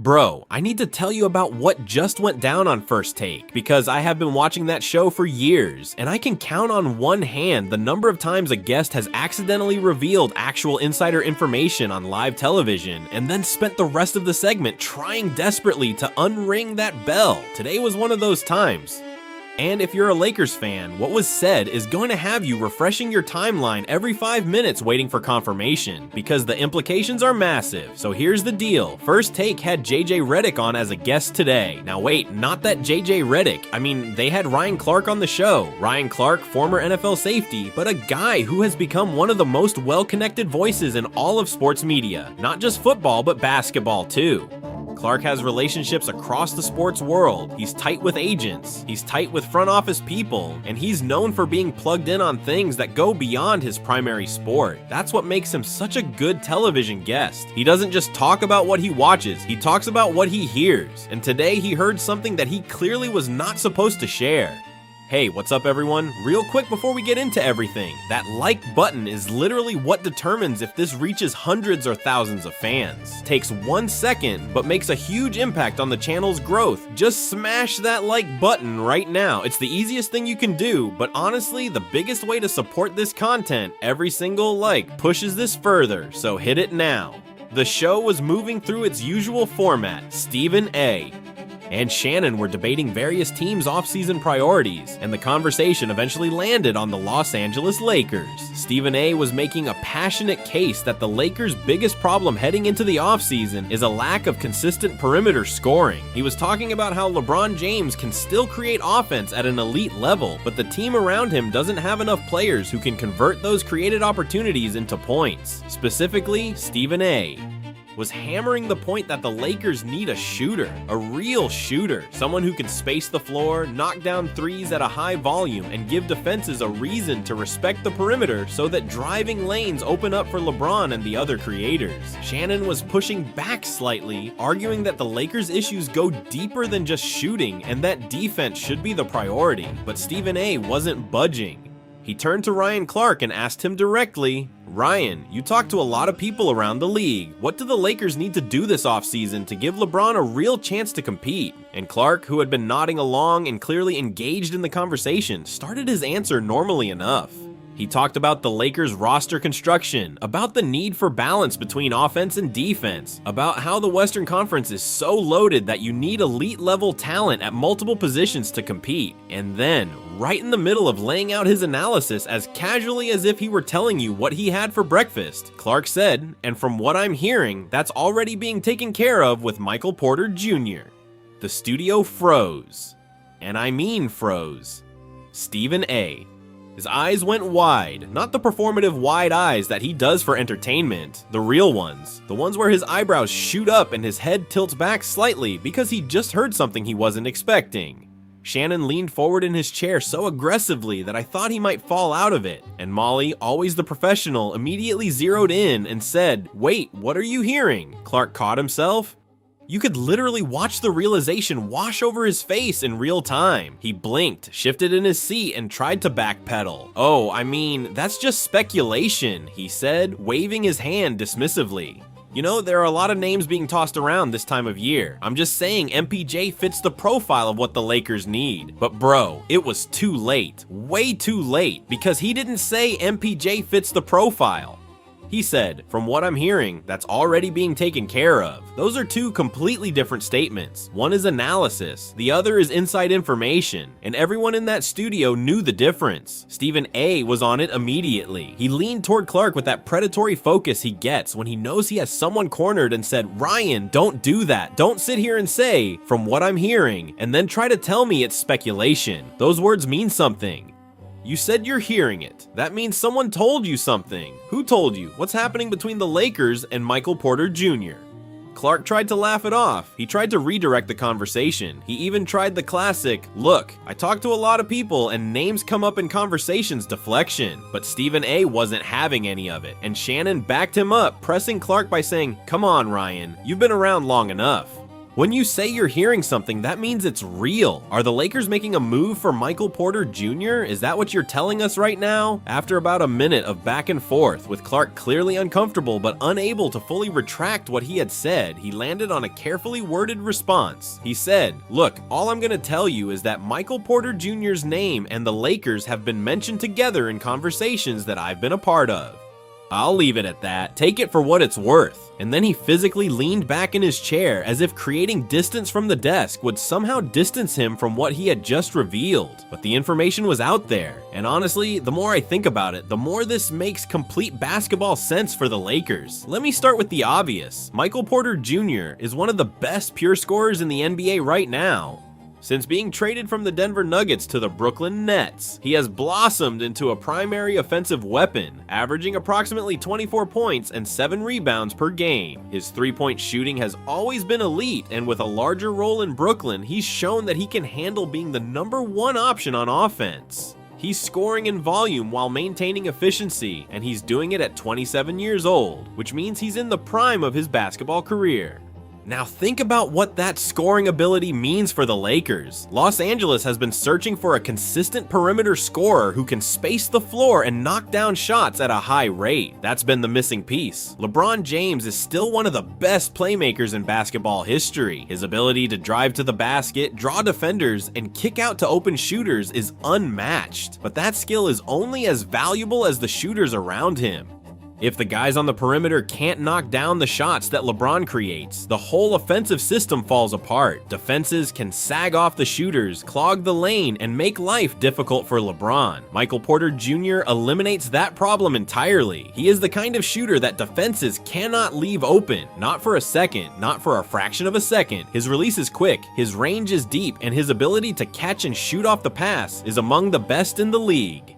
Bro, I need to tell you about what just went down on First Take, because I have been watching that show for years, and I can count on one hand the number of times a guest has accidentally revealed actual insider information on live television, and then spent the rest of the segment trying desperately to unring that bell. Today was one of those times. And if you're a Lakers fan, what was said is going to have you refreshing your timeline every 5 minutes waiting for confirmation, because the implications are massive. So here's the deal. First Take had JJ Redick on as a guest today. Now wait, not that JJ Redick. I mean, they had Ryan Clark on the show. Ryan Clark, former NFL safety, but a guy who has become one of the most well-connected voices in all of sports media. Not just football, but basketball too. Clark has relationships across the sports world. He's tight with agents, he's tight with front office people, and he's known for being plugged in on things that go beyond his primary sport. That's what makes him such a good television guest. He doesn't just talk about what he watches, he talks about what he hears. And today he heard something that he clearly was not supposed to share. Hey, what's up everyone? Real quick before we get into everything, that like button is literally what determines if this reaches hundreds or thousands of fans. Takes 1 second, but makes a huge impact on the channel's growth. Just smash that like button right now. It's the easiest thing you can do, but honestly, the biggest way to support this content, every single like pushes this further, so hit it now. The show was moving through its usual format, Stephen A. and Shannon were debating various teams' offseason priorities, and the conversation eventually landed on the Los Angeles Lakers. Stephen A. was making a passionate case that the Lakers' biggest problem heading into the offseason is a lack of consistent perimeter scoring. He was talking about how LeBron James can still create offense at an elite level, but the team around him doesn't have enough players who can convert those created opportunities into points. Specifically, Stephen A. was hammering the point that the Lakers need a shooter, a real shooter, someone who can space the floor, knock down threes at a high volume, and give defenses a reason to respect the perimeter so that driving lanes open up for LeBron and the other creators. Shannon was pushing back slightly, arguing that the Lakers' issues go deeper than just shooting and that defense should be the priority, but Stephen A. wasn't budging. He turned to Ryan Clark and asked him directly, Ryan, you talk to a lot of people around the league. What do the Lakers need to do this offseason to give LeBron a real chance to compete? And Clark, who had been nodding along and clearly engaged in the conversation, started his answer normally enough. He talked about the Lakers' roster construction, about the need for balance between offense and defense, about how the Western Conference is so loaded that you need elite-level talent at multiple positions to compete. And then, right in the middle of laying out his analysis as casually as if he were telling you what he had for breakfast, Clark said, and from what I'm hearing, that's already being taken care of with Michael Porter Jr. The studio froze. And I mean froze. Stephen A. His eyes went wide, not the performative wide eyes that he does for entertainment, the real ones, the ones where his eyebrows shoot up and his head tilts back slightly because he just heard something he wasn't expecting. Shannon leaned forward in his chair so aggressively that I thought he might fall out of it, and Molly, always the professional, immediately zeroed in and said, "Wait, what are you hearing?" Clark caught himself. You could literally watch the realization wash over his face in real time. He blinked, shifted in his seat, and tried to backpedal. "Oh, I mean, that's just speculation," he said, waving his hand dismissively. You know, there are a lot of names being tossed around this time of year. I'm just saying MPJ fits the profile of what the Lakers need. But bro, it was too late. Way too late. Because he didn't say MPJ fits the profile. He said, from what I'm hearing, that's already being taken care of. Those are two completely different statements. One is analysis, the other is inside information, and everyone in that studio knew the difference. Stephen A. was on it immediately. He leaned toward Clark with that predatory focus he gets when he knows he has someone cornered and said, "Ryan, don't do that. Don't sit here and say, from what I'm hearing, and then try to tell me it's speculation. Those words mean something. You said you're hearing it. That means someone told you something. Who told you? What's happening between the Lakers and Michael Porter Jr.? Clark tried to laugh it off. He tried to redirect the conversation. He even tried the classic, "Look, I talk to a lot of people and names come up in conversations" deflection. But Stephen A. wasn't having any of it, and Shannon backed him up, pressing Clark by saying, "Come on, Ryan, you've been around long enough." When you say you're hearing something, that means it's real. Are the Lakers making a move for Michael Porter Jr.? Is that what you're telling us right now? After about a minute of back and forth, with Clark clearly uncomfortable but unable to fully retract what he had said, he landed on a carefully worded response. He said, "Look, all I'm gonna tell you is that Michael Porter Jr.'s name and the Lakers have been mentioned together in conversations that I've been a part of. I'll leave it at that. Take it for what it's worth." And then he physically leaned back in his chair as if creating distance from the desk would somehow distance him from what he had just revealed. But the information was out there, and honestly, the more I think about it, the more this makes complete basketball sense for the Lakers. Let me start with the obvious. Michael Porter Jr. is one of the best pure scorers in the NBA right now. Since being traded from the Denver Nuggets to the Brooklyn Nets, he has blossomed into a primary offensive weapon, averaging approximately 24 points and 7 rebounds per game. His three-point shooting has always been elite, and with a larger role in Brooklyn, he's shown that he can handle being the #1 option on offense. He's scoring in volume while maintaining efficiency, and he's doing it at 27 years old, which means he's in the prime of his basketball career. Now think about what that scoring ability means for the Lakers. Los Angeles has been searching for a consistent perimeter scorer who can space the floor and knock down shots at a high rate. That's been the missing piece. LeBron James is still one of the best playmakers in basketball history. His ability to drive to the basket, draw defenders, and kick out to open shooters is unmatched. But that skill is only as valuable as the shooters around him. If the guys on the perimeter can't knock down the shots that LeBron creates, the whole offensive system falls apart. Defenses can sag off the shooters, clog the lane, and make life difficult for LeBron. Michael Porter Jr. eliminates that problem entirely. He is the kind of shooter that defenses cannot leave open. Not for a second, not for a fraction of a second. His release is quick, his range is deep, and his ability to catch and shoot off the pass is among the best in the league.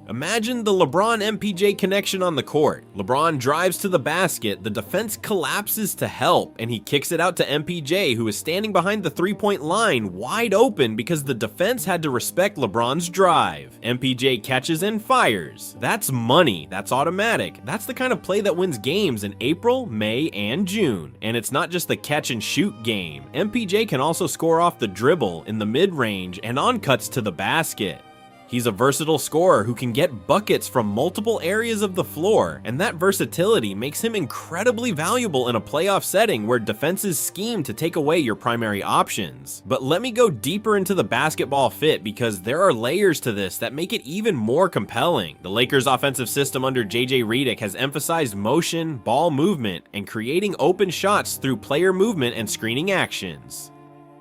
Imagine the LeBron-MPJ connection on the court. LeBron drives to the basket, the defense collapses to help, and he kicks it out to MPJ, who is standing behind the three-point line wide open because the defense had to respect LeBron's drive. MPJ catches and fires. That's money. That's automatic. That's the kind of play that wins games in April, May, and June. And it's not just the catch-and-shoot game. MPJ can also score off the dribble, in the mid-range, and on cuts to the basket. He's a versatile scorer who can get buckets from multiple areas of the floor, and that versatility makes him incredibly valuable in a playoff setting where defenses scheme to take away your primary options. But let me go deeper into the basketball fit because there are layers to this that make it even more compelling. The Lakers' offensive system under JJ Redick has emphasized motion, ball movement, and creating open shots through player movement and screening actions.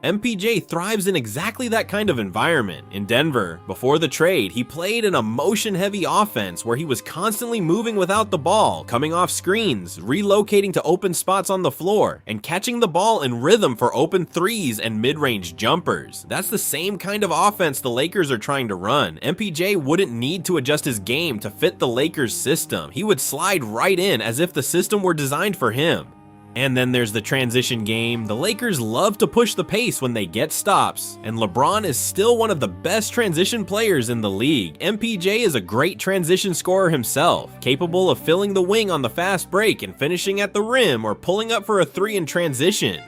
MPJ thrives in exactly that kind of environment. In Denver, before the trade, he played in a motion-heavy offense where he was constantly moving without the ball, coming off screens, relocating to open spots on the floor, and catching the ball in rhythm for open threes and mid-range jumpers. That's the same kind of offense the Lakers are trying to run. MPJ wouldn't need to adjust his game to fit the Lakers' system. He would slide right in as if the system were designed for him. And then there's the transition game. The Lakers love to push the pace when they get stops, and LeBron is still one of the best transition players in the league. MPJ is a great transition scorer himself, capable of filling the wing on the fast break and finishing at the rim or pulling up for a three in transition.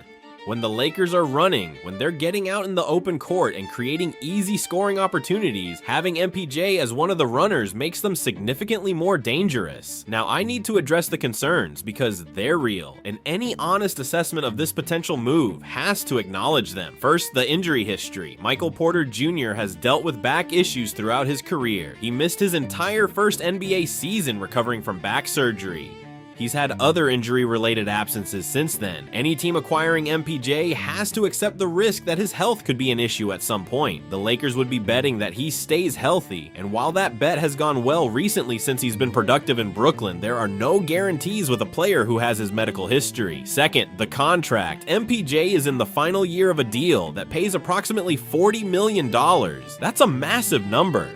When the Lakers are running, when they're getting out in the open court and creating easy scoring opportunities, having MPJ as one of the runners makes them significantly more dangerous. Now, I need to address the concerns because they're real, and any honest assessment of this potential move has to acknowledge them. First, the injury history. Michael Porter Jr. has dealt with back issues throughout his career. He missed his entire first NBA season recovering from back surgery. He's had other injury-related absences since then. Any team acquiring MPJ has to accept the risk that his health could be an issue at some point. The Lakers would be betting that he stays healthy, and while that bet has gone well recently since he's been productive in Brooklyn, there are no guarantees with a player who has his medical history. Second, the contract. MPJ is in the final year of a deal that pays approximately $40 million. That's a massive number.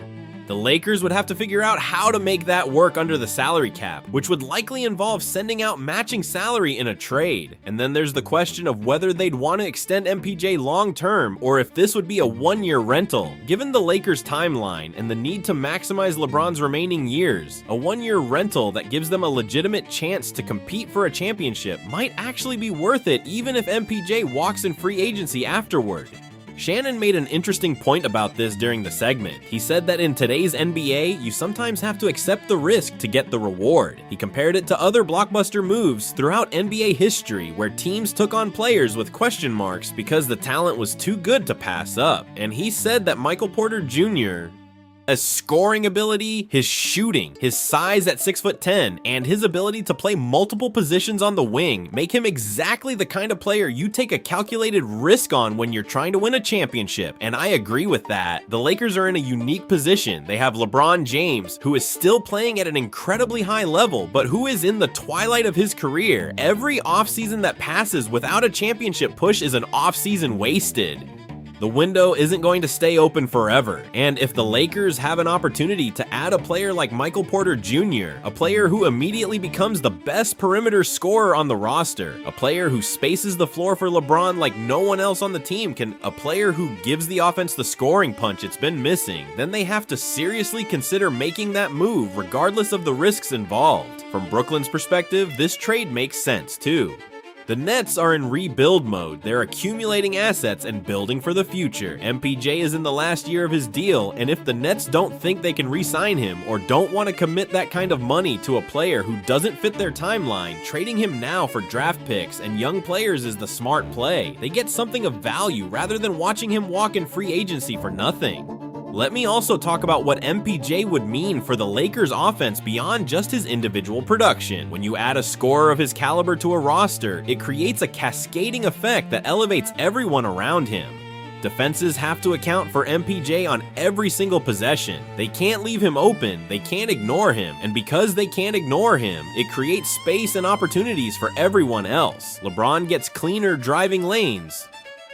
The Lakers would have to figure out how to make that work under the salary cap, which would likely involve sending out matching salary in a trade. And then there's the question of whether they'd want to extend MPJ long term or if this would be a one-year rental. Given the Lakers' timeline and the need to maximize LeBron's remaining years, a one-year rental that gives them a legitimate chance to compete for a championship might actually be worth it even if MPJ walks in free agency afterward. Shannon made an interesting point about this during the segment. He said that in today's NBA, you sometimes have to accept the risk to get the reward. He compared it to other blockbuster moves throughout NBA history where teams took on players with question marks because the talent was too good to pass up. And he said that Michael Porter Jr., his scoring ability, his shooting, his size at 6'10", and his ability to play multiple positions on the wing make him exactly the kind of player you take a calculated risk on when you're trying to win a championship, and I agree with that. The Lakers are in a unique position. They have LeBron James, who is still playing at an incredibly high level, but who is in the twilight of his career. Every offseason that passes without a championship push is an offseason wasted. The window isn't going to stay open forever, and if the Lakers have an opportunity to add a player like Michael Porter Jr., a player who immediately becomes the best perimeter scorer on the roster, a player who spaces the floor for LeBron like no one else on the team can, a player who gives the offense the scoring punch it's been missing, then they have to seriously consider making that move regardless of the risks involved. From Brooklyn's perspective, this trade makes sense too. The Nets are in rebuild mode. They're accumulating assets and building for the future. MPJ is in the last year of his deal, and if the Nets don't think they can re-sign him or don't want to commit that kind of money to a player who doesn't fit their timeline, trading him now for draft picks and young players is the smart play. They get something of value rather than watching him walk in free agency for nothing. Let me also talk about what MPJ would mean for the Lakers offense beyond just his individual production. When you add a scorer of his caliber to a roster, it creates a cascading effect that elevates everyone around him. Defenses have to account for MPJ on every single possession. They can't leave him open, they can't ignore him, and because they can't ignore him, it creates space and opportunities for everyone else. LeBron gets cleaner driving lanes.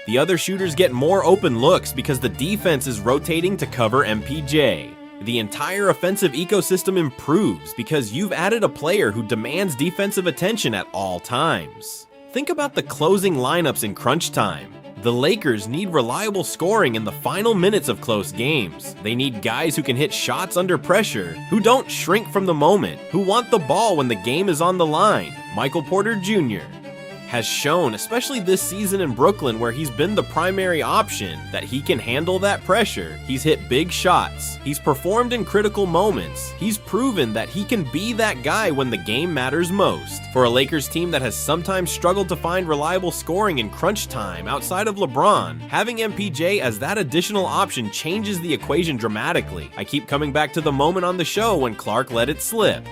The other shooters get more open looks because the defense is rotating to cover MPJ. The entire offensive ecosystem improves because you've added a player who demands defensive attention at all times. Think about the closing lineups in crunch time. The Lakers need reliable scoring in the final minutes of close games. They need guys who can hit shots under pressure, who don't shrink from the moment, who want the ball when the game is on the line. Michael Porter Jr. has shown, especially this season in Brooklyn where he's been the primary option, that he can handle that pressure. He's hit big shots. He's performed in critical moments. He's proven that he can be that guy when the game matters most. For a Lakers team that has sometimes struggled to find reliable scoring in crunch time outside of LeBron, having MPJ as that additional option changes the equation dramatically. I keep coming back to the moment on the show when Clark let it slip.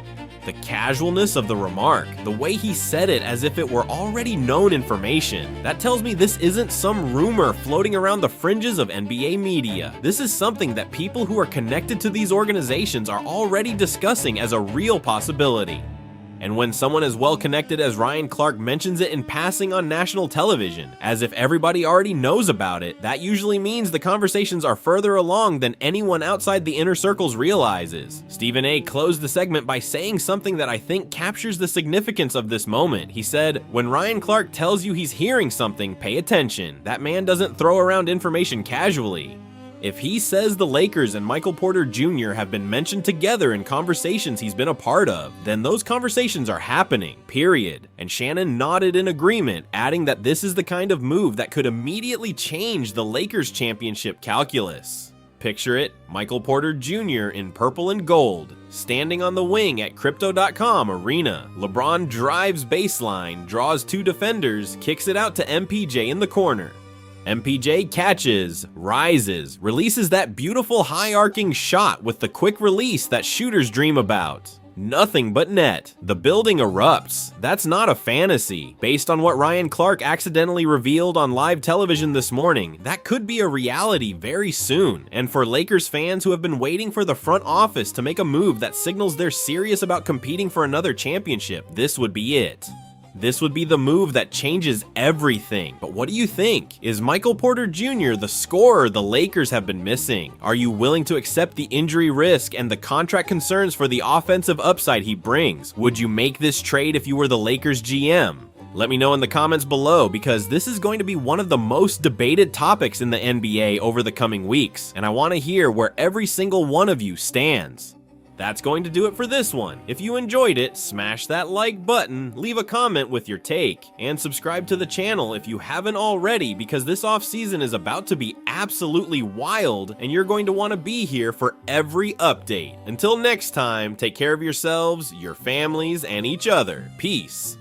The casualness of the remark, the way he said it as if it were already known information. That tells me this isn't some rumor floating around the fringes of NBA media. This is something that people who are connected to these organizations are already discussing as a real possibility. And when someone as well connected as Ryan Clark mentions it in passing on national television, as if everybody already knows about it, that usually means the conversations are further along than anyone outside the inner circles realizes. Stephen A. closed the segment by saying something that I think captures the significance of this moment. He said, "When Ryan Clark tells you he's hearing something, pay attention. That man doesn't throw around information casually." If he says the Lakers and Michael Porter Jr. have been mentioned together in conversations he's been a part of, then those conversations are happening, period. And Shannon nodded in agreement, adding that this is the kind of move that could immediately change the Lakers championship calculus. Picture it, Michael Porter Jr. in purple and gold, standing on the wing at Crypto.com arena. LeBron drives baseline, draws two defenders, kicks it out to MPJ in the corner. MPJ catches, rises, releases that beautiful high-arcing shot with the quick release that shooters dream about. Nothing but net. The building erupts. That's not a fantasy. Based on what Ryan Clark accidentally revealed on live television this morning, that could be a reality very soon. And for Lakers fans who have been waiting for the front office to make a move that signals they're serious about competing for another championship, this would be it. This would be the move that changes everything. But what do you think? Is Michael Porter Jr. the scorer the Lakers have been missing? Are you willing to accept the injury risk and the contract concerns for the offensive upside he brings? Would you make this trade if you were the Lakers GM? Let me know in the comments below, because this is going to be one of the most debated topics in the NBA over the coming weeks, and I want to hear where every single one of you stands. That's going to do it for this one. If you enjoyed it, smash that like button, leave a comment with your take, and subscribe to the channel if you haven't already, because this offseason is about to be absolutely wild, and you're going to want to be here for every update. Until next time, take care of yourselves, your families, and each other. Peace.